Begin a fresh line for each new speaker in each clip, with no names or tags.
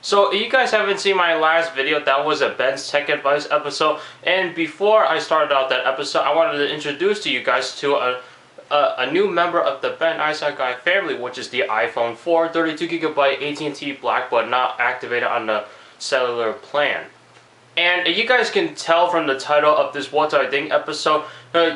So you guys haven't seen my last video. That was a Ben's Tech Advice episode, and before I started out that episode, I wanted to introduce to you guys to a new member of the Ben Eyesight Guy family, which is the iPhone 4 32GB AT&T Black, but not activated on the cellular plan. And you guys can tell from the title of this What Do I Think episode,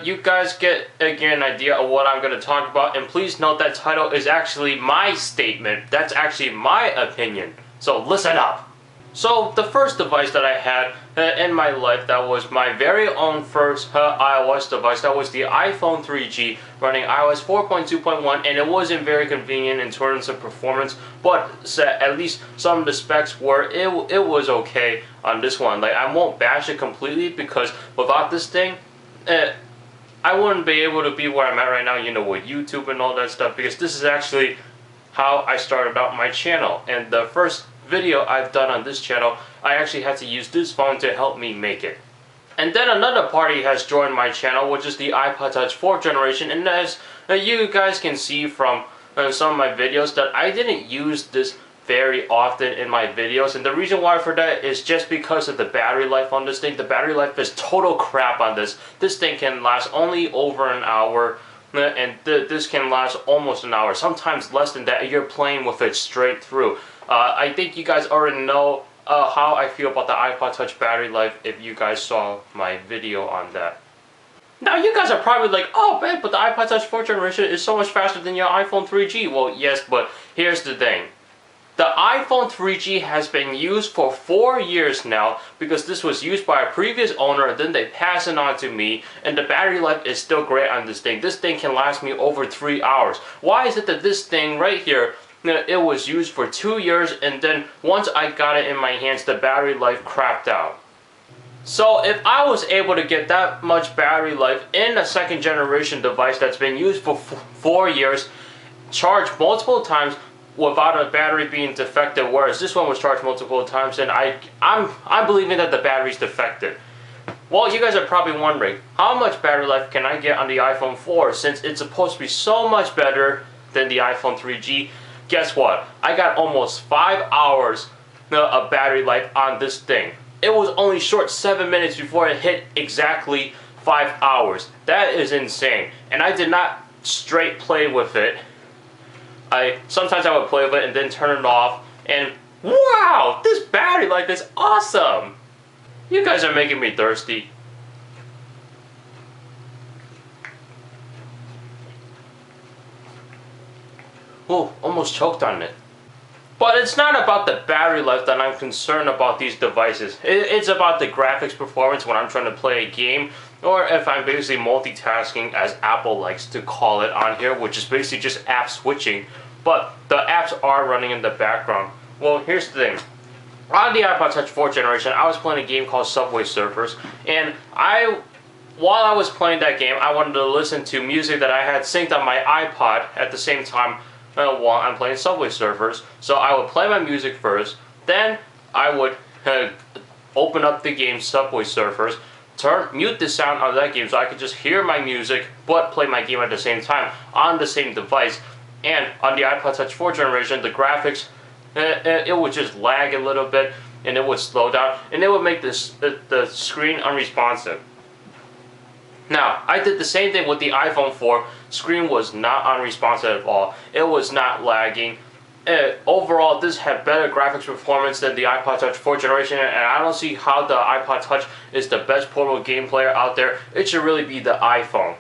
you guys get again an idea of what I'm going to talk about. And please note that title is actually my statement. That's actually my opinion. So listen up. So the first device that I had in my life that was my very own first iOS device, that was the iPhone 3G running iOS 4.2.1, and it wasn't very convenient in terms of performance, but at least some of the specs were, it was okay on this one. Like, I won't bash it completely because without this thing, I wouldn't be able to be where I'm at right now, you know, with YouTube and all that stuff, because this is actually how I started out my channel. And the first video I've done on this channel, I actually had to use this phone to help me make it. And then another party has joined my channel, which is the iPod Touch 4th generation, and as you guys can see from some of my videos, that I didn't use this very often in my videos, and the reason why for that is just because of the battery life on this thing. The battery life is total crap on this. This thing can last only over an hour, and this can last almost an hour, sometimes less than that. You're playing with it straight through. I think you guys already know how I feel about the iPod Touch battery life if you guys saw my video on that. Now you guys are probably like, oh man, but the iPod Touch 4th generation is so much faster than your iPhone 3G. Well, yes, but here's the thing. The iPhone 3G has been used for 4 years now, because this was used by a previous owner and then they passed it on to me, and the battery life is still great on this thing. This thing can last me over 3 hours. Why is it that this thing right here, it was used for 2 years, and then once I got it in my hands, the battery life crapped out? So if I was able to get that much battery life in a second generation device that's been used for 4 years, charged multiple times without a battery being defective, whereas this one was charged multiple times, and I'm believing that the battery's defective. Well, you guys are probably wondering, how much battery life can I get on the iPhone 4 since it's supposed to be so much better than the iPhone 3G? Guess what? I got almost 5 hours of battery life on this thing. It was only short 7 minutes before it hit exactly 5 hours. That is insane. And I did not straight play with it. Sometimes I would play with it and then turn it off, and wow, this battery life is awesome. You guys are making me thirsty. Oh, almost choked on it. But it's not about the battery life that I'm concerned about these devices. It's about the graphics performance when I'm trying to play a game, or if I'm basically multitasking, as Apple likes to call it on here, which is basically just app switching. But the apps are running in the background. Well, here's the thing. On the iPod Touch 4th generation, I was playing a game called Subway Surfers, and while I was playing that game, I wanted to listen to music that I had synced on my iPod at the same time while I'm playing Subway Surfers. So I would play my music first, then I would open up the game Subway Surfers, mute the sound of that game so I could just hear my music but play my game at the same time on the same device. And on the iPod Touch 4th generation, the graphics, it would just lag a little bit, and it would slow down, and it would make the screen unresponsive. Now, I did the same thing with the iPhone 4. Screen was not unresponsive at all. It was not lagging. Overall, this had better graphics performance than the iPod Touch 4th generation, and I don't see how the iPod Touch is the best portable game player out there. It should really be the iPhone.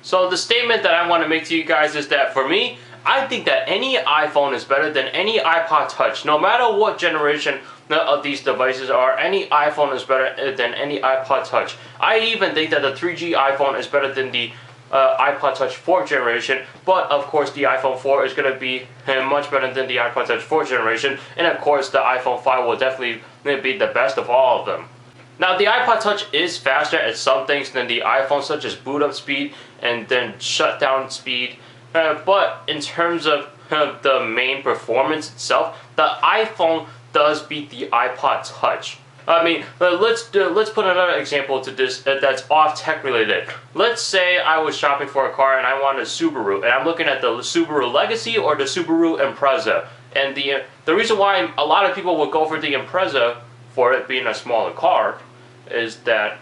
So the statement that I want to make to you guys is that for me, I think that any iPhone is better than any iPod Touch. No matter what generation of these devices are, any iPhone is better than any iPod Touch. I even think that the 3G iPhone is better than the iPod Touch 4th generation, but of course the iPhone 4 is going to be much better than the iPod Touch 4th generation, and of course the iPhone 5 will definitely be the best of all of them. Now, the iPod Touch is faster at some things than the iPhone, such as boot up speed and then shutdown speed, but in terms of the main performance itself, the iPhone does beat the iPod Touch. I mean, let's put another example to this that's off tech related. Let's say I was shopping for a car and I wanted a Subaru, and I'm looking at the Subaru Legacy or the Subaru Impreza. And the reason why a lot of people would go for the Impreza, for it being a smaller car, is that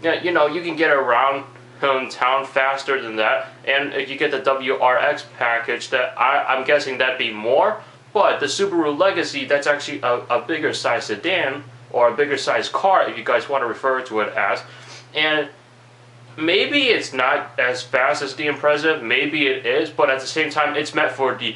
you know, you can get around town faster than that, and if you get the WRX package, that I'm guessing that'd be more. But the Subaru Legacy, that's actually a bigger size sedan, or a bigger size car, if you guys want to refer to it as. And maybe it's not as fast as the Impreza, maybe it is, but at the same time, it's meant for the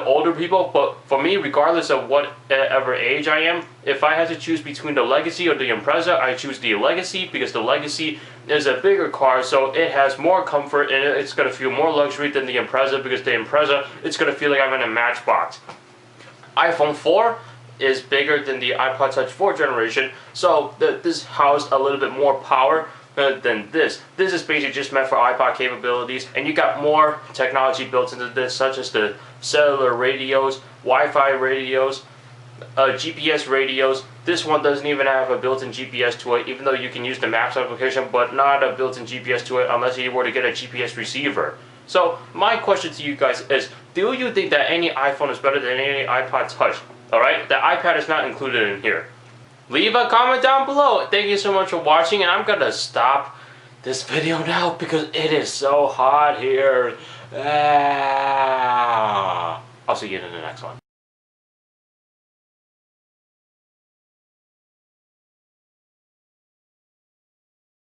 older people. But for me, regardless of whatever age I am, if I had to choose between the Legacy or the Impreza, I choose the Legacy, because the Legacy is a bigger car, so it has more comfort, and it's going to feel more luxury than the Impreza, because the Impreza, it's going to feel like I'm in a Matchbox. iPhone 4 is bigger than the iPod Touch 4 generation, so this housed a little bit more power than this. This is basically just meant for iPod capabilities, and you got more technology built into this, such as the cellular radios, Wi-Fi radios, GPS radios. This one doesn't even have a built-in GPS to it, even though you can use the Maps application, but not a built-in GPS to it unless you were to get a GPS receiver. So my question to you guys is, do you think that any iPhone is better than any iPod Touch? Alright, the iPad is not included in here. Leave a comment down below. Thank you so much for watching, and I'm gonna stop this video now because it is so hot here. I'll see you in the next one.